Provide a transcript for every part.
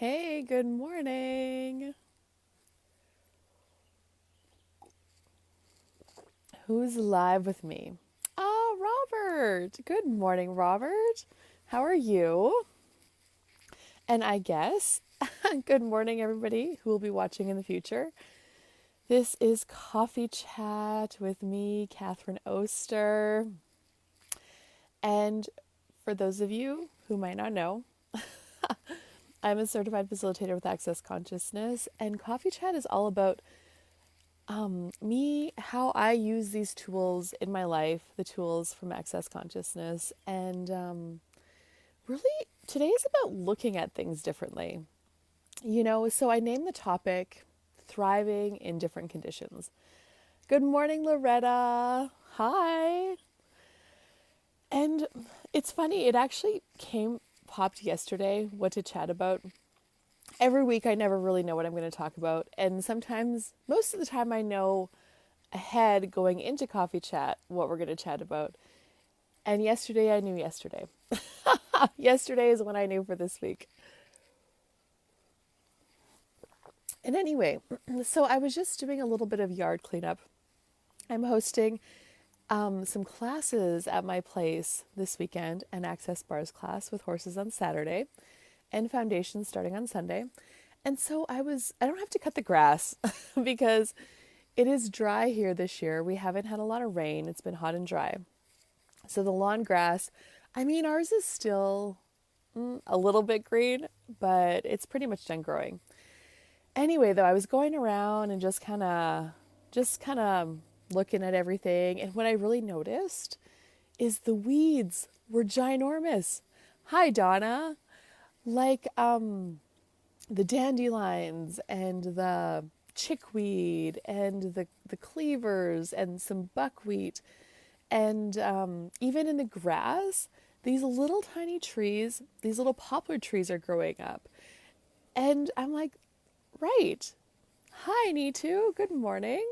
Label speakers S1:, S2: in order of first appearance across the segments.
S1: Hey, good morning. Who's live with me? Oh, Robert. Good morning, Robert. How are you? And I guess, good morning, everybody who will be watching in the future. This is Coffee Chat with me, Catherine Oster. And for those of you who might not know, I'm a certified facilitator with Access Consciousness, and Coffee Chat is all about me, how I use these tools in my life, the tools from Access Consciousness. And really, today is about looking at things differently. So I named the topic Thriving in Different Conditions. Good morning, Loretta. Hi. And it's funny, it actually popped yesterday what to chat about. Every week, I never really know what I'm going to talk about. And sometimes, most of the time, I know ahead going into Coffee Chat what we're going to chat about. And yesterday I knew yesterday. Yesterday is when I knew for this week. And anyway, so I was just doing a little bit of yard cleanup. I'm hosting some classes at my place this weekend, an Access Bars class with horses on Saturday and foundations starting on Sunday. And so I don't have to cut the grass because it is dry here this year. We haven't had a lot of rain. It's been hot and dry. So the lawn grass, ours is still a little bit green, but it's pretty much done growing. Anyway, though, I was going around and just kind of looking at everything, and what I really noticed is the weeds were ginormous. Hi, Donna. Like the dandelions and the chickweed and the cleavers and some buckwheat. And even in the grass, these little tiny trees, these little poplar trees are growing up. And I'm like, right. Hi, Nitu. Good morning.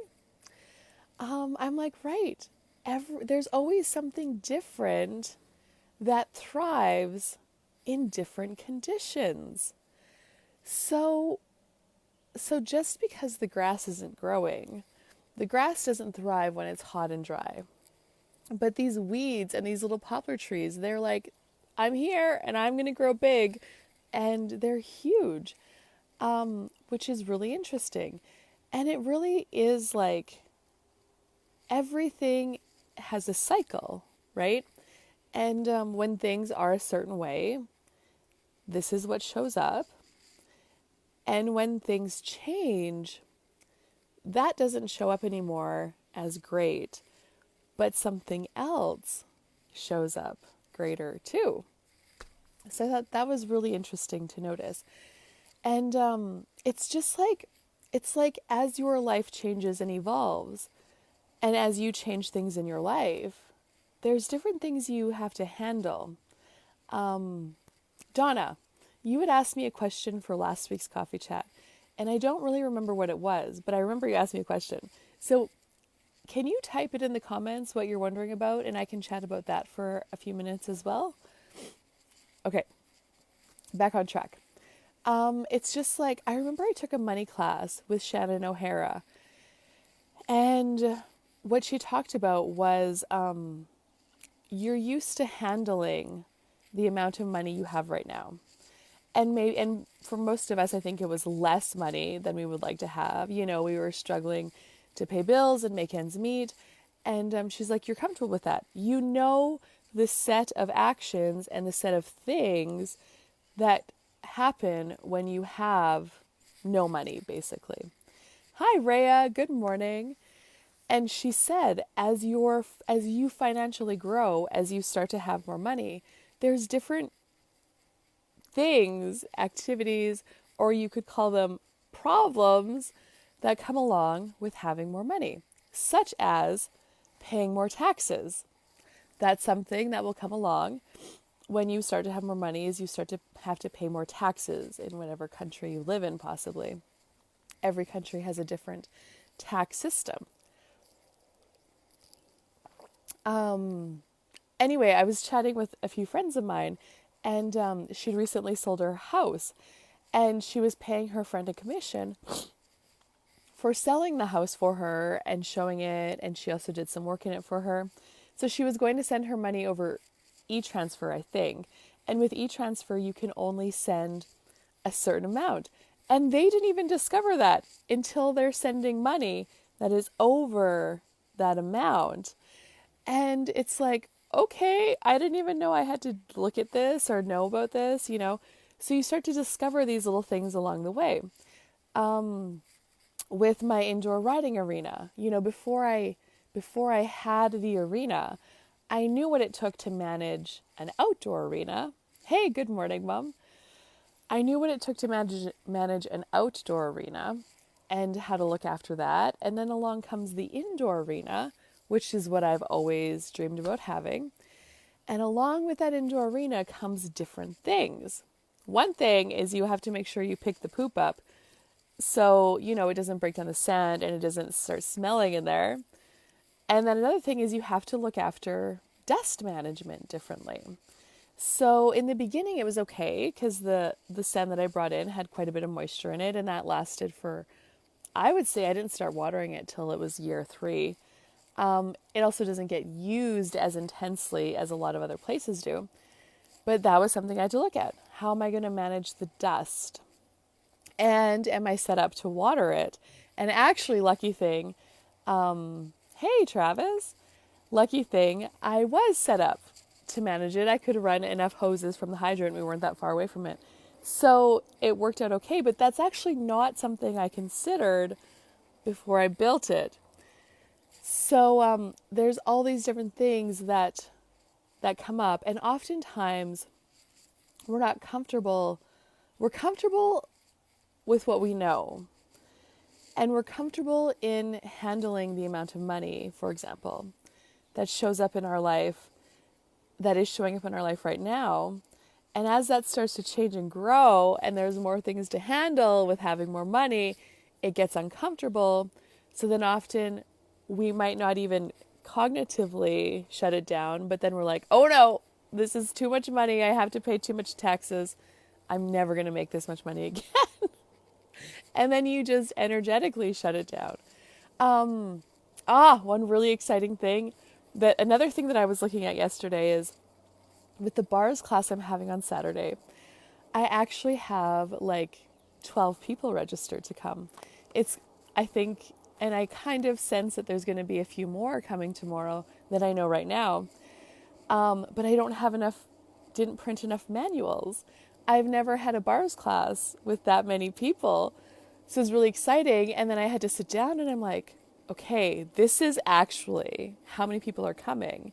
S1: I'm like, right. There's always something different that thrives in different conditions. So, so just because the grass isn't growing, the grass doesn't thrive when it's hot and dry. But these weeds and these little poplar trees, they're like, I'm here and I'm going to grow big. And they're huge, which is really interesting. And it really is like everything has a cycle, right? And when things are a certain way, this is what shows up. And when things change, that doesn't show up anymore as great, but something else shows up greater too. So that was really interesting to notice. And it's like as your life changes and evolves, and as you change things in your life, there's different things you have to handle. Donna, you had asked me a question for last week's coffee chat, and I don't really remember what it was, but I remember you asked me a question. So can you type it in the comments what you're wondering about, and I can chat about that for a few minutes as well? Okay, back on track. It's just like, I remember I took a money class with Shannon O'Hara, and what she talked about was you're used to handling the amount of money you have right now. And for most of us, I think it was less money than we would like to have. We were struggling to pay bills and make ends meet. And she's like, you're comfortable with that. You know the set of actions and the set of things that happen when you have no money, basically. Hi, Rhea. Good morning. And she said, as you financially grow, as you start to have more money, there's different things, activities, or you could call them problems that come along with having more money, such as paying more taxes. That's something that will come along when you start to have more money, is you start to have to pay more taxes in whatever country you live in, possibly. Every country has a different tax system. Anyway, I was chatting with a few friends of mine, and she'd recently sold her house. And she was paying her friend a commission for selling the house for her and showing it. And she also did some work in it for her. So she was going to send her money over e-transfer, I think. And with e-transfer, you can only send a certain amount. And they didn't even discover that until they're sending money that is over that amount. And it's like, okay, I didn't even know I had to look at this or know about this, you know. So you start to discover these little things along the way. With my indoor riding arena, you know, before I had the arena, I knew what it took to manage an outdoor arena. Hey, good morning, Mom. I knew what it took to manage an outdoor arena and how to look after that. And then along comes the indoor arena, which is what I've always dreamed about having. And along with that indoor arena comes different things. One thing is you have to make sure you pick the poop up so, you know, it doesn't break down the sand and it doesn't start smelling in there. And then another thing is you have to look after dust management differently. So in the beginning it was okay because the sand that I brought in had quite a bit of moisture in it, and that lasted for, I would say I didn't start watering it till it was year 3. It also doesn't get used as intensely as a lot of other places do. But that was something I had to look at. How am I going to manage the dust? And am I set up to water it? And actually, lucky thing, hey Travis, lucky thing, I was set up to manage it. I could run enough hoses from the hydrant. We weren't that far away from it. So it worked out okay, but that's actually not something I considered before I built it. So there's all these different things that come up, and oftentimes we're not comfortable. We're comfortable with what we know, and we're comfortable in handling the amount of money, for example, that shows up in our life, that is showing up in our life right now. And as that starts to change and grow, and there's more things to handle with having more money, it gets uncomfortable. So then often we might not even cognitively shut it down, but then we're like, oh no, this is too much money. I have to pay too much taxes. I'm never going to make this much money again. And then you just energetically shut it down. One really exciting thing, another thing that I was looking at yesterday is with the bars class I'm having on Saturday, I actually have like 12 people registered to come. I think, and I kind of sense that there's going to be a few more coming tomorrow than I know right now. But I didn't print enough manuals. I've never had a bars class with that many people. So it was really exciting. And then I had to sit down and I'm like, okay, this is actually how many people are coming.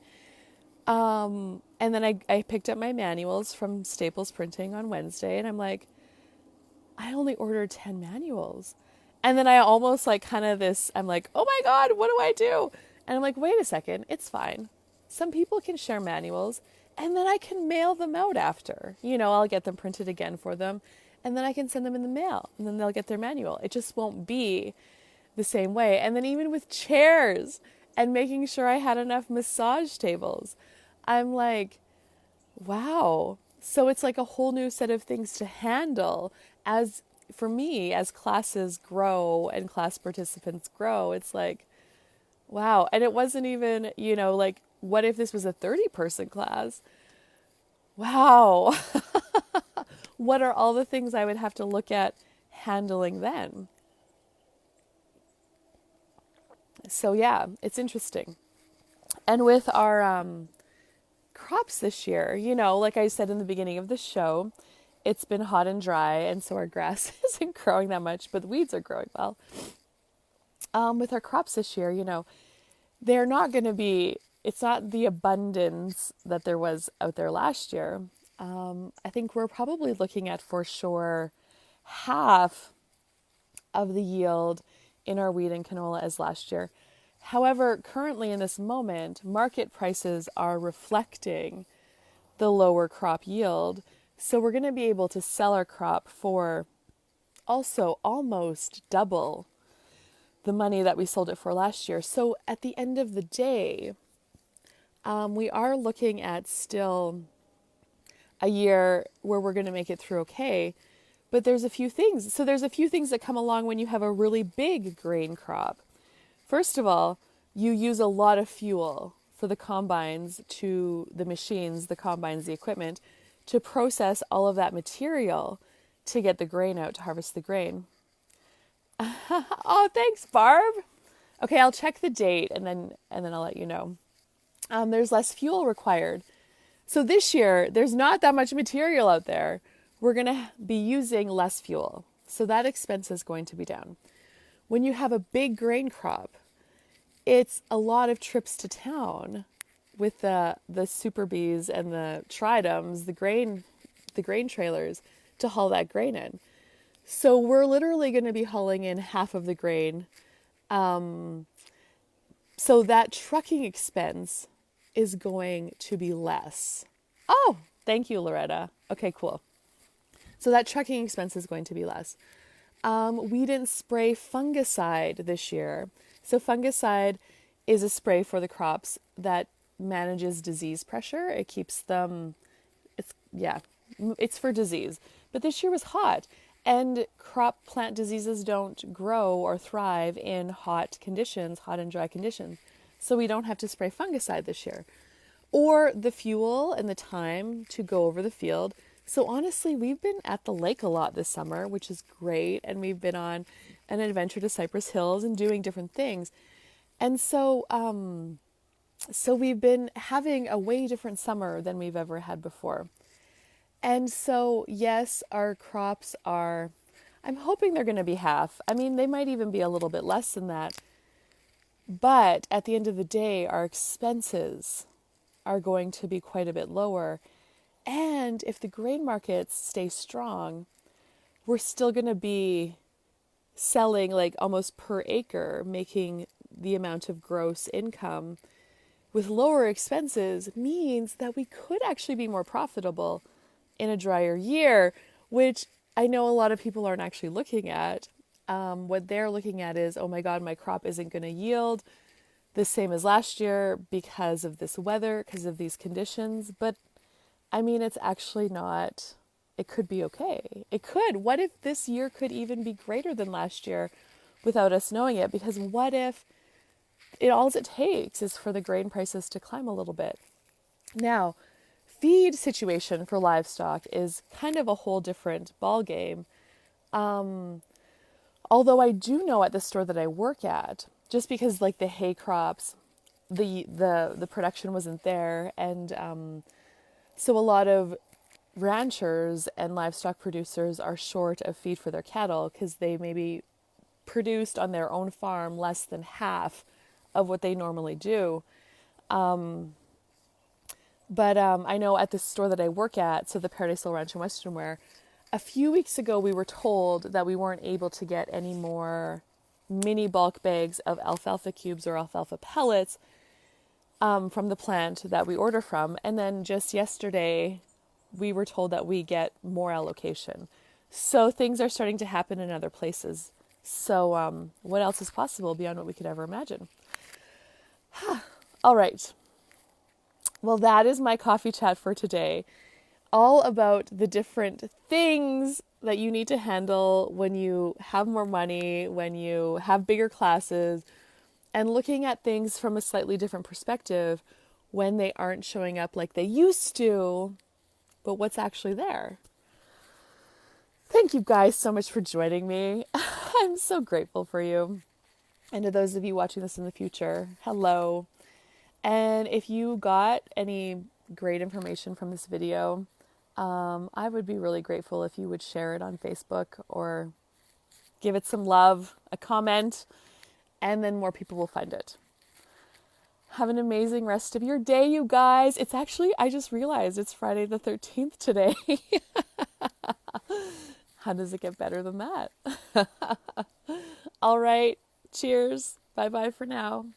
S1: And then I picked up my manuals from Staples Printing on Wednesday, and I'm like, I only ordered 10 manuals. And then I almost like I'm like, oh my God, what do I do? And I'm like, wait a second, it's fine. Some people can share manuals, and then I can mail them out after. You know, I'll get them printed again for them, and then I can send them in the mail, and then they'll get their manual. It just won't be the same way. And then even with chairs and making sure I had enough massage tables, I'm like, wow. So it's like a whole new set of things to handle. As for me, as classes grow and class participants grow, it's like, wow. And it wasn't even, you know, like, what if this was a 30-person class? Wow. What are all the things I would have to look at handling then? So yeah, it's interesting. And with our crops this year, you know, like I said in the beginning of the show, it's been hot and dry, and so our grass isn't growing that much, but the weeds are growing well. With our crops this year, you know, they're not going to be, it's not the abundance that there was out there last year. I think we're probably looking at, for sure, half of the yield in our wheat and canola as last year. However, currently in this moment, market prices are reflecting the lower crop yield. So we're going to be able to sell our crop for also almost double the money that we sold it for last year. So at the end of the day, we are looking at still a year where we're going to make it through okay. But there's a few things. So there's a few things that come along when you have a really big grain crop. First of all, you use a lot of fuel for the combines, to the machines, the combines, the equipment, to process all of that material to get the grain out, to harvest the grain. Oh, thanks, Barb. Okay, I'll check the date and then I'll let you know. There's less fuel required. So this year, there's not that much material out there. We're going to be using less fuel. So that expense is going to be down. When you have a big grain crop, it's a lot of trips to town with the Super Bees and the Tridums, the grain trailers, to haul that grain in. So we're literally going to be hauling in half of the grain. So that trucking expense is going to be less. Oh, thank you, Loretta. Okay, cool. So that trucking expense is going to be less. We didn't spray fungicide this year. So fungicide is a spray for the crops that manages disease pressure. It keeps them, it's for disease. But this year was hot, and crop plant diseases don't grow or thrive in hot conditions, hot and dry conditions. So we don't have to spray fungicide this year, or the fuel and the time to go over the field. So honestly, we've been at the lake a lot this summer, which is great. And we've been on an adventure to Cypress Hills and doing different things. And so we've been having a way different summer than we've ever had before. And so, yes, our crops are, I'm hoping they're going to be half. I mean, they might even be a little bit less than that. But at the end of the day, our expenses are going to be quite a bit lower. And if the grain markets stay strong, we're still going to be selling like almost per acre, making the amount of gross income with lower expenses means that we could actually be more profitable in a drier year, which I know a lot of people aren't actually looking at. What they're looking at is, oh my God, my crop isn't going to yield the same as last year because of this weather, because of these conditions. But I mean, it's actually not, it could be okay. It could. What if this year could even be greater than last year without us knowing it? Because what if all it takes is for the grain prices to climb a little bit? Now, feed situation for livestock is kind of a whole different ball game. Although I do know at the store that I work at, just because like the hay crops, the production wasn't there, and so a lot of ranchers and livestock producers are short of feed for their cattle because they maybe produced on their own farm less than half of what they normally do. But I know at the store that I work at, so the Paradisal Ranch in Western Wear, a few weeks ago we were told that we weren't able to get any more mini bulk bags of alfalfa cubes or alfalfa pellets from the plant that we order from. And then just yesterday we were told that we get more allocation. So things are starting to happen in other places. So what else is possible beyond what we could ever imagine? All right. Well, that is my coffee chat for today. All about the different things that you need to handle when you have more money, when you have bigger classes, and looking at things from a slightly different perspective when they aren't showing up like they used to, but what's actually there. Thank you guys so much for joining me. I'm so grateful for you. And to those of you watching this in the future, hello. And if you got any great information from this video, I would be really grateful if you would share it on Facebook or give it some love, a comment, and then more people will find it. Have an amazing rest of your day, you guys. It's actually, I just realized it's Friday the 13th today. How does it get better than that? All right. Cheers. Bye-bye for now.